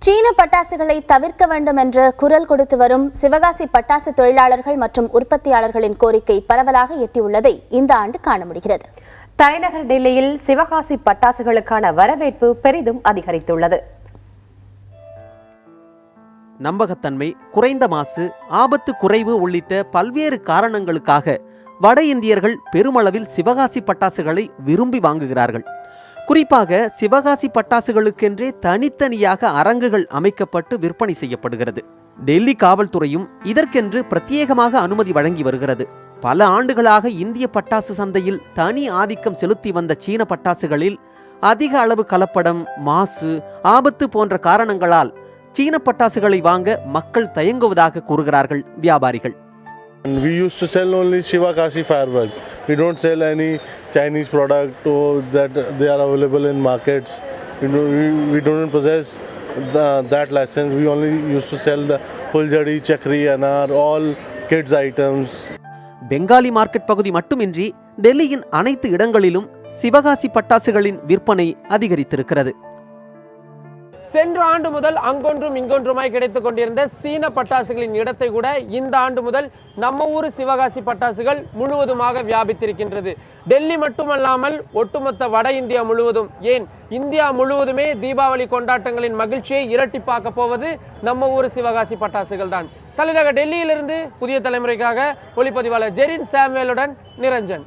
சீன பட்டாசுகளை தவிர்க்க வேண்டும் என்று குரல் கொடுத்து வரும் சிவகாசி பட்டாசு தொழிலாளர்கள் மற்றும் உற்பத்தியாளர்களின் கோரிக்கை பரவலாக எட்டியுள்ளதை இந்த ஆண்டு காண முடிகிறது. தலைநகர் டெல்லியில் சிவகாசி பட்டாசுகளுக்கான வரவேற்பு பெரிதும் அதிகரித்துள்ளது. நம்பகத்தன்மை, குறைந்த மாசு, ஆபத்து குறைவு உள்ளிட்ட பல்வேறு காரணங்களுக்காக வட இந்தியர்கள் பெருமளவில் சிவகாசி பட்டாசுகளை விரும்பி வாங்குகிறார்கள். குறிப்பாக சிவகாசி பட்டாசுகளுக்கென்றே தனித்தனியாக அரங்குகள் அமைக்கப்பட்டு விற்பனை செய்யப்படுகிறது. டெல்லி காவல்துறையும் இதற்கென்று பிரத்யேகமாக அனுமதி வழங்கி வருகிறது. பல ஆண்டுகளாக இந்திய பட்டாசு சந்தையில் தனி ஆதிக்கம் செலுத்தி வந்த சீன பட்டாசுகளில் அதிக அளவு கலப்படம், மாசு, ஆபத்து போன்ற காரணங்களால் சீன பட்டாசுகளை வாங்க மக்கள் தயங்குவதாக கூறுகிறார்கள் வியாபாரிகள். And we used to sell only Shivakasi fireworks. We don't sell any Chinese product that they are available in markets. We don't possess that license. We only used to sell the Fuljadi, Chakri, Anar, all kids items. Bengali market பகுதி மட்டுமின்றி டெல்லியின் அனைத்து இடங்களிலும் சிவகாசி பட்டாசுகளின் விற்பனை அதிகரித்திருக்கிறது. சென்ற ஆண்டு முதல் அங்கொன்றும் இங்கொன்றுமாய் கிடைத்துக் கொண்டிருந்த சீன பட்டாசுகளின் இடத்தை கூட இந்த ஆண்டு முதல் நம்ம ஊர் சிவகாசி பட்டாசுகள் முழுவதுமாக வியாபித்திருக்கின்றது. டெல்லி மட்டுமல்லாமல் ஒட்டுமொத்த வட இந்தியா முழுவதும், ஏன் இந்தியா முழுவதுமே தீபாவளி கொண்டாட்டங்களின் மகிழ்ச்சியை இரட்டிப்பாக்க போவது நம்ம ஊர் சிவகாசி பட்டாசுகள் தான். தலைநகர் டெல்லியிலிருந்து புதிய தலைமுறைக்காக ஒளிப்பதிவாளர் ஜெரின் சாமுவேலுடன் நிரஞ்சன்.